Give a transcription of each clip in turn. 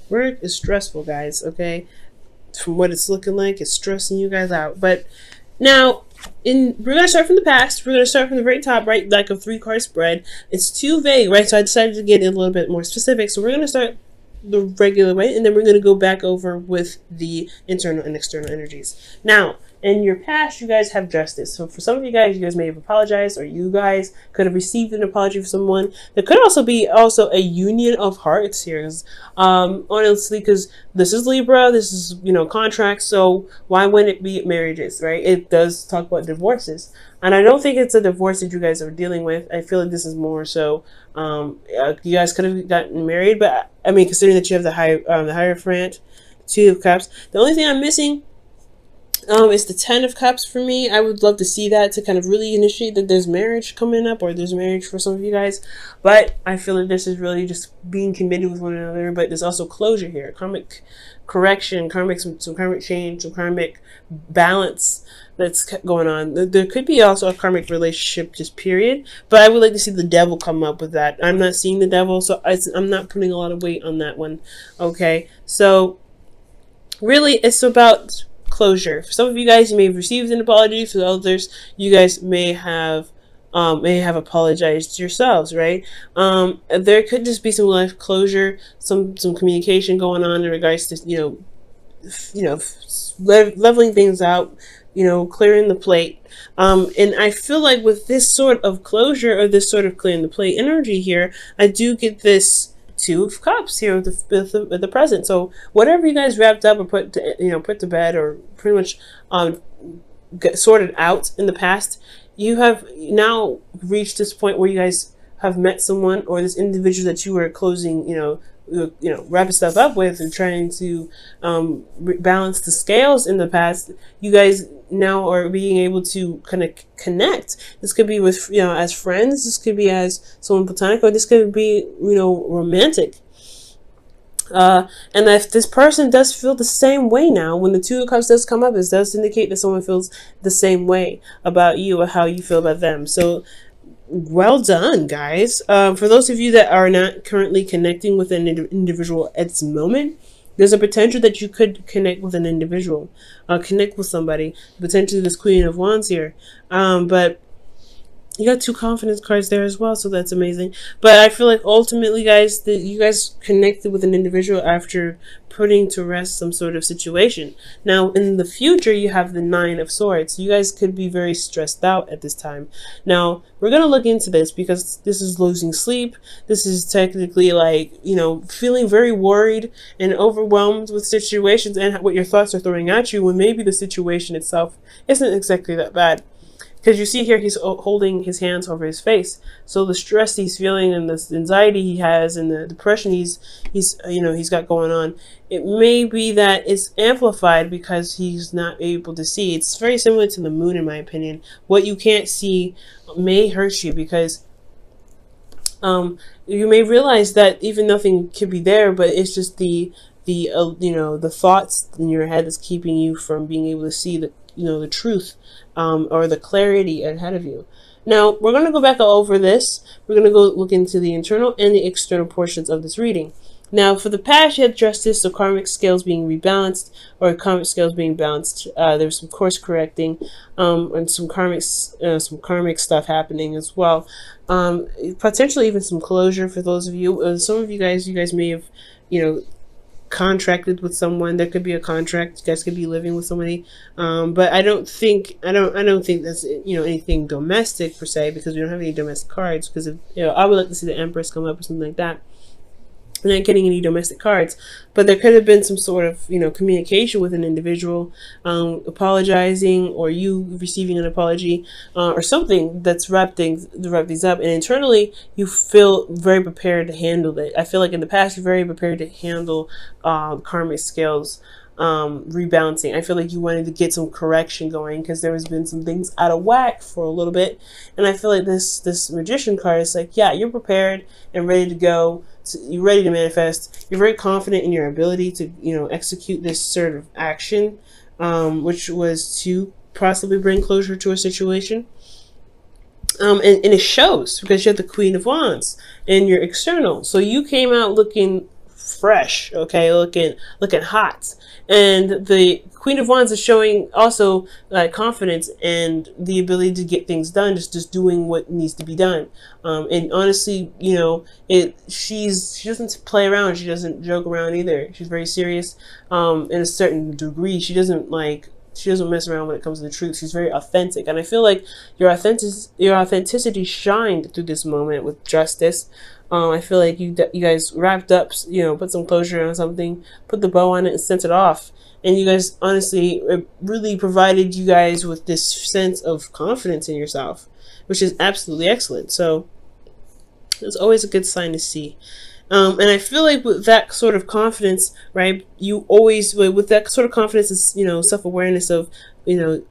Work is stressful, guys, okay? From what it's looking like, it's stressing you guys out. But now, we're gonna start from the past. We're gonna start from the very top, right? Like a 3-card spread. It's too vague, right? So I decided to get a little bit more specific. So we're gonna start the regular way, and then we're gonna go back over with the internal and external energies. Now, in your past, you guys have justice. So for some of you guys may have apologized, or you guys could have received an apology from someone. There could also be a union of hearts here. Honestly, because this is Libra, this is, contracts. So why wouldn't it be marriages, right? It does talk about divorces. And I don't think it's a divorce that you guys are dealing with. I feel like this is more so, you guys could have gotten married, but I mean, considering that you have the Hierophant, 2 of Cups. The only thing I'm missing it's the 10 of Cups for me. I would love to see that to kind of really initiate that there's marriage coming up, or there's marriage for some of you guys. But I feel like this is really just being committed with one another. But there's also closure here, karmic correction, some karmic change, some karmic balance that's going on. There could be also a karmic relationship, just period. But I would like to see the devil come up with that. I'm not seeing the devil, so I'm not putting a lot of weight on that one. Okay, so really, it's about closure. For some of you guys, you may have received an apology. For the others, you guys may have apologized yourselves, right? There could just be some life closure, some communication going on in regards to leveling things out, clearing the plate. And I feel like with this sort of closure, or this sort of clearing the plate energy here, I do get this 2 of Cups here with the present. So whatever you guys wrapped up or put to bed, or pretty much sorted out in the past, you have now reached this point where you guys have met someone, or this individual that you were closing, wrapping stuff up with, and trying to balance the scales in the past. You guys now are being able to kind of connect. This could be with, as friends, this could be as someone platonic, or this could be, romantic. And if this person does feel the same way now, when the 2 of Cups does come up, it does indicate that someone feels the same way about you, or how you feel about them. So well done, guys. For those of you that are not currently connecting with an individual at this moment, there's a potential that you could connect with an individual, connect with somebody, potentially this Queen of Wands here. But you got 2 confidence cards there as well, so that's amazing. But I feel like ultimately, guys, that you guys connected with an individual after putting to rest some sort of situation. Now, in the future, you have the 9 of Swords. You guys could be very stressed out at this time. Now, we're going to look into this, because this is losing sleep. This is technically like, feeling very worried and overwhelmed with situations and what your thoughts are throwing at you, when maybe the situation itself isn't exactly that bad. Because you see here, he's holding his hands over his face. So the stress he's feeling, and the anxiety he has, and the depression he's got going on, it may be that it's amplified because he's not able to see. It's very similar to the moon, in my opinion. What you can't see may hurt you, because you may realize that even nothing could be there, but it's just the thoughts in your head that's keeping you from being able to see the truth, or the clarity ahead of you. Now, we're going to go back over this. We're going to go look into the internal and the external portions of this reading. Now, for the past, you had justice, so karmic scales being rebalanced, or karmic scales being balanced. There's some course correcting, and some karmic stuff happening as well. Potentially even some closure for those of you. Some of you guys may have, contracted with someone. There could be a contract. You guys could be living with somebody, but I don't think that's anything domestic per se, because we don't have any domestic cards. Because I would like to see the Empress come up or something like that. I'm not getting any domestic cards, but there could have been some sort of communication with an individual, apologizing, or you receiving an apology, or something that's wrapped these up. And internally, you feel very prepared to handle it. I feel like in the past, you're very prepared to handle karmic scales rebalancing. I feel like you wanted to get some correction going, because there has been some things out of whack for a little bit. And I feel like this Magician card is like, yeah, you're prepared and ready to go. You're ready to manifest. You're very confident in your ability to execute this sort of action, which was to possibly bring closure to a situation. And it shows, because you have the Queen of Wands in your external. So you came out looking fresh, okay, looking hot. And the Queen of Wands is showing also confidence and the ability to get things done, just doing what needs to be done. And honestly, you know, she doesn't play around, she doesn't joke around either. She's very serious in a certain degree. She doesn't mess around when it comes to the truth. She's very authentic, and I feel like your authenticity shined through this moment with justice. I feel like you guys wrapped up, you know, put some closure on something, put the bow on it, and sent it off. And you guys, honestly, it really provided you guys with this sense of confidence in yourself, which is absolutely excellent. So it's always a good sign to see. And I feel like with that sort of confidence, right, you always, with that sort of confidence, is, you know, self-awareness of, you know,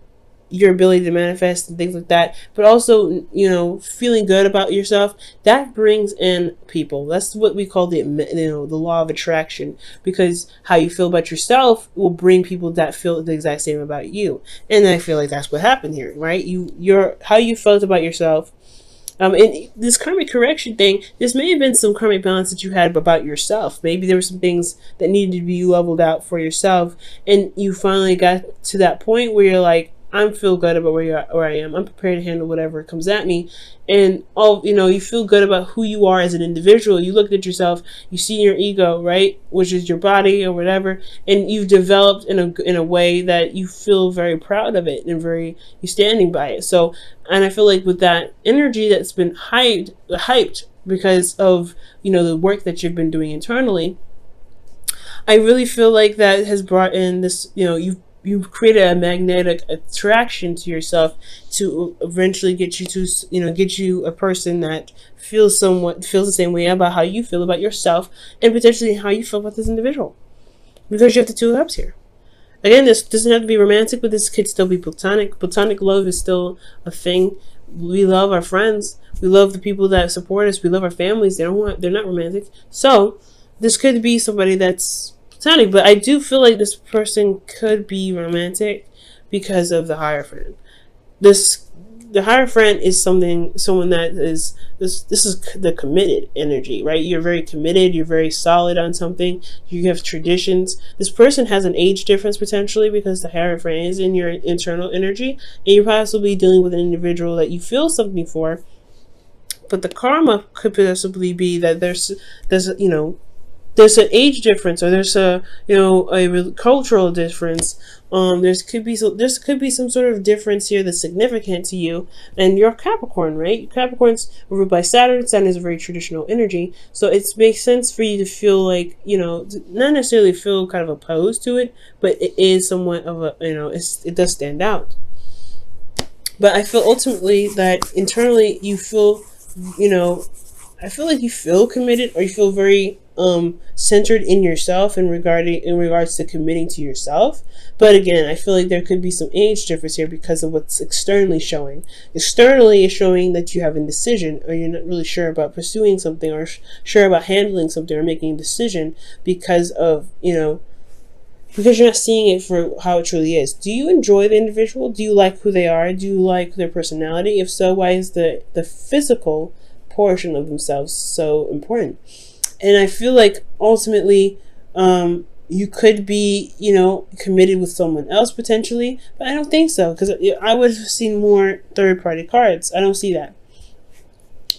your ability to manifest and things like that, but also, you know, feeling good about yourself, that brings in people. That's what we call the law of attraction, because how you feel about yourself will bring people that feel the exact same about you. And I feel like that's what happened here, right? How you felt about yourself. And this karmic correction thing, this may have been some karmic balance that you had about yourself. Maybe there were some things that needed to be leveled out for yourself, and you finally got to that point where you're like, I feel good about where I am. I'm prepared to handle whatever comes at me. And you feel good about who you are as an individual. You look at yourself, you see your ego, right? Which is your body or whatever. And you've developed in a way that you feel very proud of it and you're standing by it. So, and I feel like with that energy that's been hyped because of, you know, the work that you've been doing internally, I really feel like that has brought in this, you know, you've created a magnetic attraction to yourself to eventually get you a person that feels the same way about how you feel about yourself, and potentially how you feel about this individual, because you have the Two of Cups here. Again, this doesn't have to be romantic, but this could still be platonic. Platonic love is still a thing. We love our friends. We love the people that support us. We love our families. They're not romantic. So this could be somebody that's platonic, but I do feel like this person could be romantic because of the Hierophant. The Hierophant is someone that is this is the committed energy, right? You're very committed, you're very solid on something, you have traditions. This person has an age difference potentially, because the Hierophant is in your internal energy, and you're possibly dealing with an individual that you feel something for, but the karma could possibly be that there's there's an age difference, or there's a cultural difference. There could be some sort of difference here that's significant to you. And you're Capricorn, right? Capricorn's ruled by Saturn. Saturn is a very traditional energy, so it makes sense for you to feel like, not necessarily feel kind of opposed to it, but it is somewhat of a, it does stand out. But I feel ultimately that internally you feel, I feel like you feel committed, or you feel very centered in yourself in regards to committing to yourself. But again, I feel like there could be some age difference here because of what's externally showing. Externally is showing that you have indecision, or you're not really sure about pursuing something, or sure about handling something, or making a decision because of, because you're not seeing it for how it truly is. Do you enjoy the individual? Do you like who they are? Do you like their personality? If so, why is the physical portion of themselves so important? And I feel like ultimately you could be, committed with someone else potentially, but I don't think so, because I would have seen more third-party cards. I don't see that.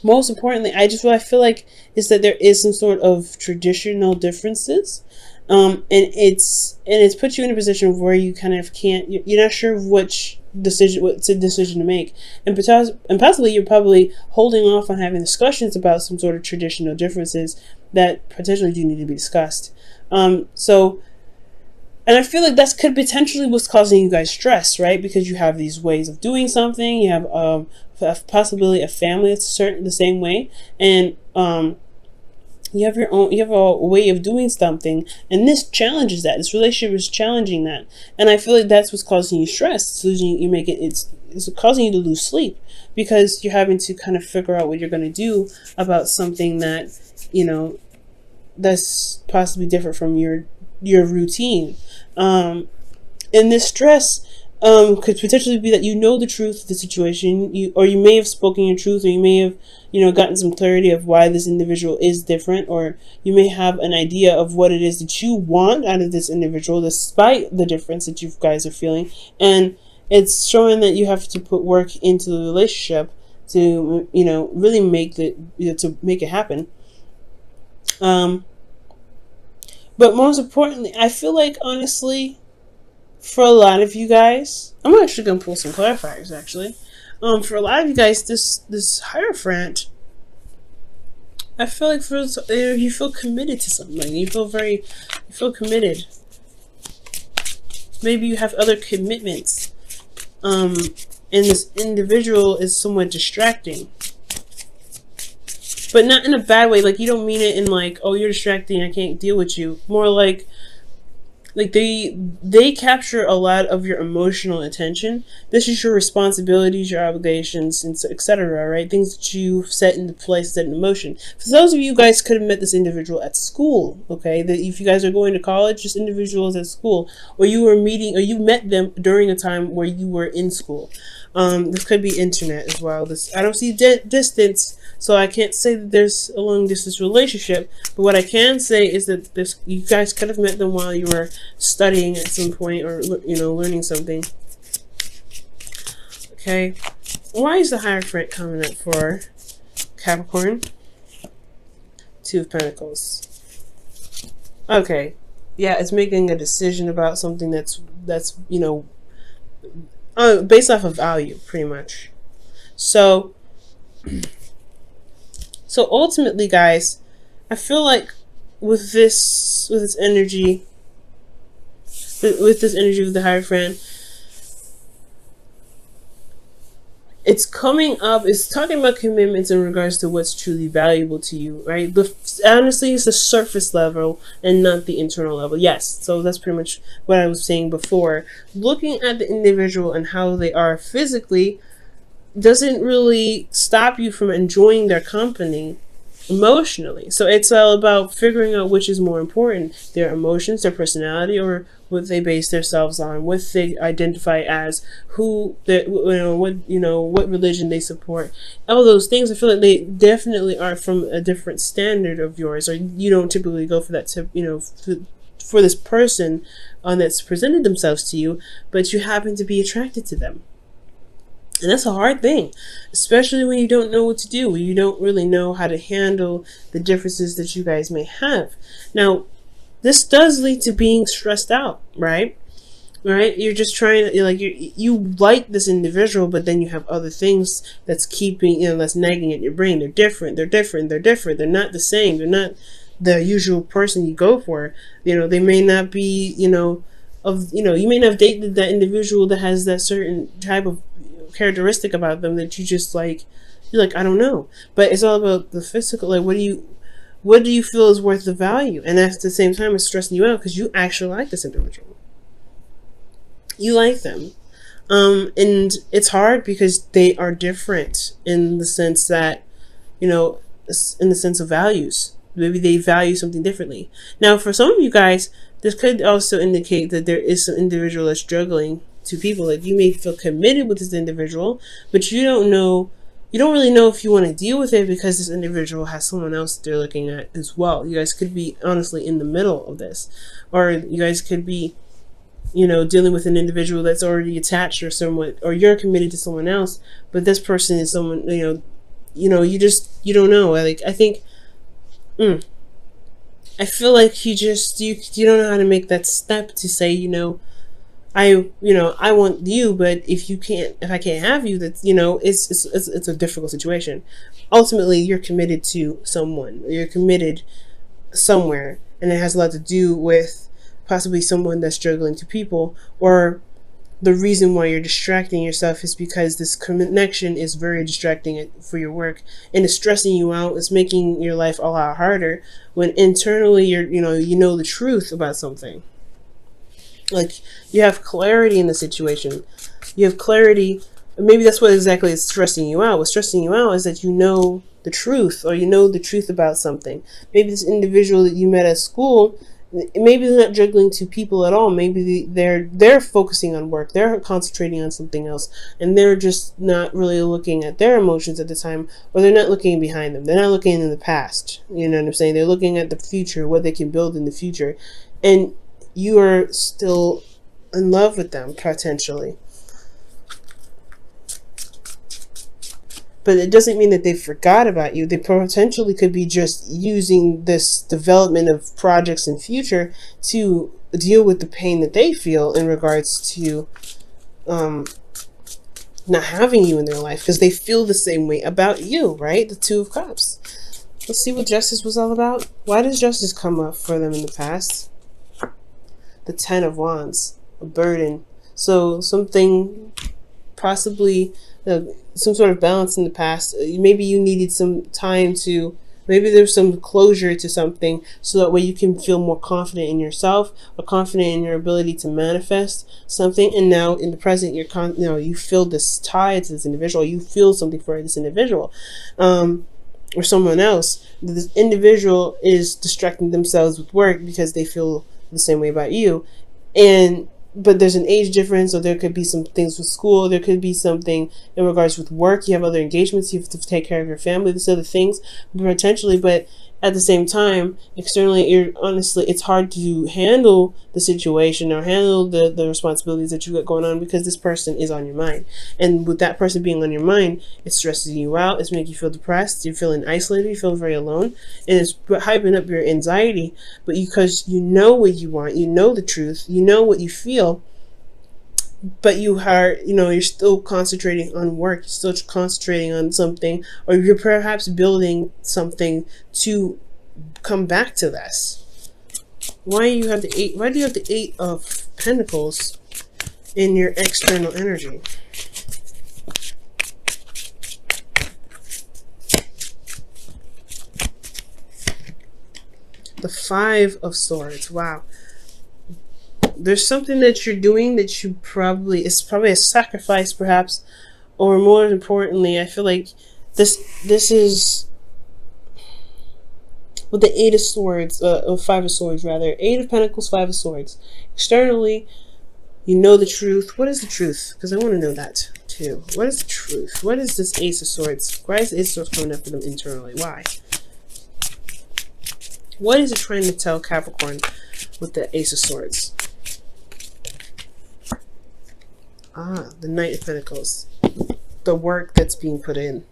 Most importantly, what I feel like is that there is some sort of traditional differences, and it's put you in a position where you kind of can't. You're not sure what's a decision to make, and possibly you're probably holding off on having discussions about some sort of traditional differences that potentially do need to be discussed. And I feel like that could potentially what's causing you guys stress, right? Because you have these ways of doing something. You have possibly a family that's the same way, and you have a way of doing something, and this challenges that. This relationship is challenging that, and I feel like that's what's causing you stress. It's causing you to lose sleep, because you're having to kind of figure out what you're going to do about something that, that's possibly different from your routine. And this stress could potentially be that you know the truth of the situation, or you may have spoken your truth, or you may have, gotten some clarity of why this individual is different, or you may have an idea of what it is that you want out of this individual, despite the difference that you guys are feeling, and it's showing that you have to put work into the relationship to, really make to make it happen. But most importantly, I feel like, honestly, for a lot of you guys, I'm actually going to pull some clarifiers, actually. For a lot of you guys, this Hierophant, I feel like you feel committed to something. You feel committed. Maybe you have other commitments. And this individual is somewhat distracting. But not in a bad way. Like, you don't mean it in like, oh, you're distracting, I can't deal with you. More like they capture a lot of your emotional attention. This is your responsibilities, your obligations, and etc. Right? Things that you've set into place, set in motion. For those of you guys could have met this individual at school. Okay, that if you guys are going to college, this individual is at school, or you met them during a time where you were in school. This could be internet as well. I don't see distance, so I can't say that there's a long distance relationship. But what I can say is that you guys could have met them while you were studying at some point, or learning something. Okay, why is the Hierophant coming up for Capricorn? Two of Pentacles. Okay, yeah, it's making a decision about something that's based off of value, pretty much. So ultimately, guys, I feel like with this energy of the Hierophant, it's coming up, it's talking about commitments in regards to what's truly valuable to you, right? Honestly, it's the surface level and not the internal level. Yes, so that's pretty much what I was saying before. Looking at the individual and how they are physically doesn't really stop you from enjoying their company emotionally. So it's all about figuring out which is more important, their emotions, their personality, or what they base themselves on, what they identify as, what religion they support. All those things, I feel like they definitely are from a different standard of yours, or you don't typically go for that for this person that's presented themselves to you, but you happen to be attracted to them. And that's a hard thing, especially when you don't know what to do, when you don't really know how to handle the differences that you guys may have. Now, this does lead to being stressed out, right? Right? You're just trying to, you like this individual, but then you have other things that's that's nagging at your brain. They're different. They're not the same. They're not the usual person you go for. They may not be, you may not have dated that individual that has that certain type of characteristic about them that you just you're like, I don't know. But it's all about the physical. Like, what do you feel is worth the value? And at the same time, it's stressing you out because you actually like this individual. You like them. And it's hard because they are different in the sense that, in the sense of values. Maybe they value something differently. Now, for some of you guys, this could also indicate that there is some individual that's struggling to people. Like, you may feel committed with this individual, but you don't really know if you want to deal with it because this individual has someone else they're looking at as well. You guys could be honestly in the middle of this, or you guys could be dealing with an individual that's already attached or somewhat, or you're committed to someone else, but this person is someone you don't know. Like, I think I feel like you don't know how to make that step to say, I want you, but if I can't have you, that's, it's a difficult situation. Ultimately, you're committed to someone. You're committed somewhere, and it has a lot to do with possibly someone that's struggling to people, or the reason why you're distracting yourself is because this connection is very distracting for your work, and it's stressing you out. It's making your life a lot harder when internally you know the truth about something. Like, you have clarity in the situation. You have clarity. Maybe that's what exactly is stressing you out. What's stressing you out is that you know the truth, or you know the truth about something. Maybe this individual that you met at school, maybe they're not juggling two people at all. Maybe they're focusing on work. They're concentrating on something else, and they're just not really looking at their emotions at the time, or they're not looking behind them. They're not looking in the past. You know what I'm saying? They're looking at the future, what they can build in the future, and you are still in love with them potentially. But it doesn't mean that they forgot about you. They potentially could be just using this development of projects in future to deal with the pain that they feel in regards to not having you in their life, because they feel the same way about you, right? The Two of Cups. Let's see what justice was all about. Why does justice come up for them in the past? The Ten of Wands, a burden. So something possibly... some sort of balance in the past. Maybe you needed some time to, maybe there's some closure to something, so that way you can feel more confident in yourself, or confident in your ability to manifest something. And now in the present, you feel this tie to this individual. You feel something for this individual, or someone else. This individual is distracting themselves with work because they feel the same way about you, but there's an age difference, or there could be some things with school, there could be something in regards with work, you have other engagements, you have to take care of your family, these other things, potentially. But at the same time, externally, honestly, it's hard to handle the situation or handle the responsibilities that you got going on, because this person is on your mind. And with that person being on your mind, it stresses you out, it's making you feel depressed, you're feeling isolated, you feel very alone, and it's hyping up your anxiety. But because you know what you want, you know the truth, you know what you feel, but you're still concentrating on work, you're still concentrating on something, or you're perhaps building something to come back to this. Why do you have the Eight of Pentacles in your external energy? The Five of Swords. Wow. There's something that you're doing that it's probably a sacrifice, perhaps, or more importantly, I feel like this is with the Eight of Swords, Five of Swords rather. Eight of Pentacles, Five of Swords. Externally, you know the truth. What is the truth? Because I want to know that too. What is the truth? What is this Ace of Swords? Why is the Ace of Swords coming up for them internally? Why? What is it trying to tell Capricorn with the Ace of Swords? The Knight of Pentacles. The work that's being put in.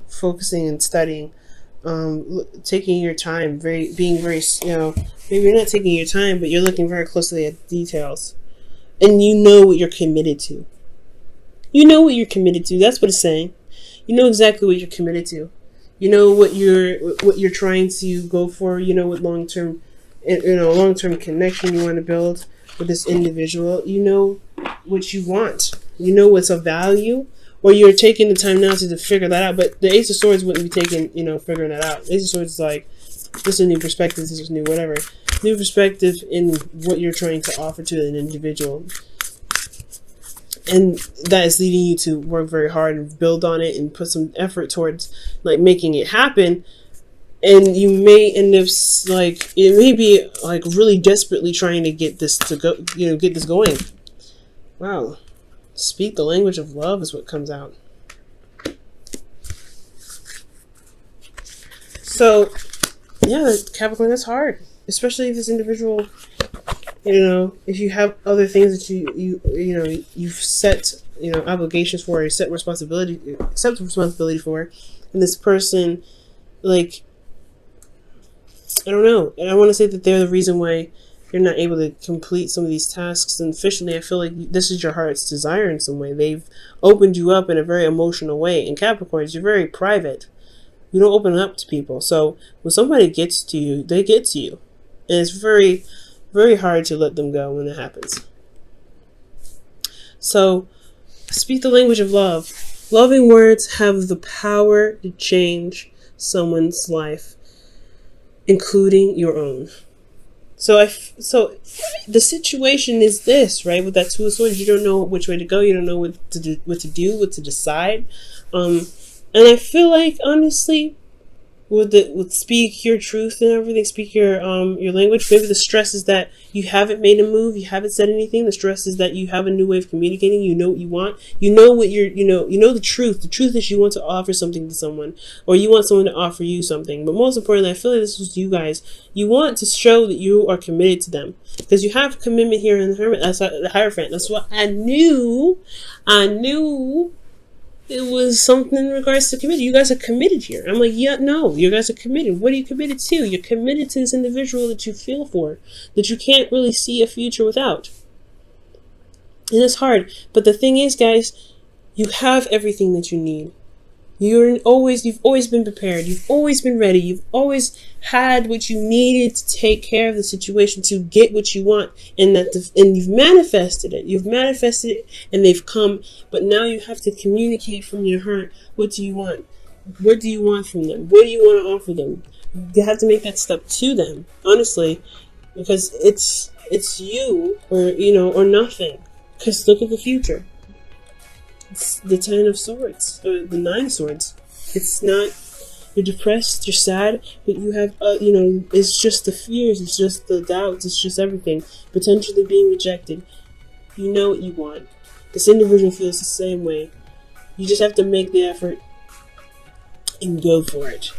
Focusing and studying. Taking your time. Being very, maybe you're not taking your time, but you're looking very closely at details. And you know what you're committed to. You know what you're committed to. That's what it's saying. You know exactly what you're committed to. You know what you're trying to go for. You know what long-term connection you want to build with this individual. You know what you want. You know what's of value, or you're taking the time now to figure that out. But the Ace of Swords wouldn't be taking, figuring that out. Ace of Swords is like, this is a new perspective, this is new whatever. New perspective in what you're trying to offer to an individual. And that is leading you to work very hard and build on it and put some effort towards making it happen. And you may end up it may be really desperately trying to get this to go, get this going. Wow. Speak the language of love is what comes out. So, yeah, Capricorn, that's hard. Especially if this individual, if you have other things that you've set, obligations for, or you accept responsibility for, and this person, I don't know. And I want to say that they're the reason why you're not able to complete some of these tasks. And officially, I feel like this is your heart's desire in some way. They've opened you up in a very emotional way. And Capricorns, you're very private. You don't open up to people. So when somebody gets to you, they get to you. And it's very, very hard to let them go when it happens. So speak the language of love. Loving words have the power to change someone's life, including your own. So the situation is this, right? With that Two of Swords, you don't know which way to go. You don't know what to do, what to decide. And I feel like, honestly, would speak your truth and everything, speak your language. Maybe the stress is that you haven't made a move, you haven't said anything. The stress is that you have a new way of communicating. You know what you want. You know what you know the truth. The truth is you want to offer something to someone, or you want someone to offer you something. But most importantly, I feel like this was you guys. You want to show that you are committed to them because you have commitment here in the Hermit. That's the Hierophant. That's what I knew. I knew. It was something in regards to committed. You guys are committed here. I'm like, yeah, no, you guys are committed. What are you committed to? You're committed to this individual that you feel for, that you can't really see a future without. And it's hard. But the thing is, guys, you have everything that you need. You've always been prepared. You've always been ready. You've always had what you needed to take care of the situation, to get what you want, and you've manifested it. You've manifested it, and they've come. But now you have to communicate from your heart. What do you want? What do you want from them? What do you want to offer them? You have to make that step to them, honestly, because it's you or nothing. Because look at the future. It's the 10 of Swords, or the 9 Swords. It's not, you're depressed, you're sad, but you have, it's just the fears, it's just the doubts, it's just everything. Potentially being rejected. You know what you want. This individual feels the same way. You just have to make the effort and go for it.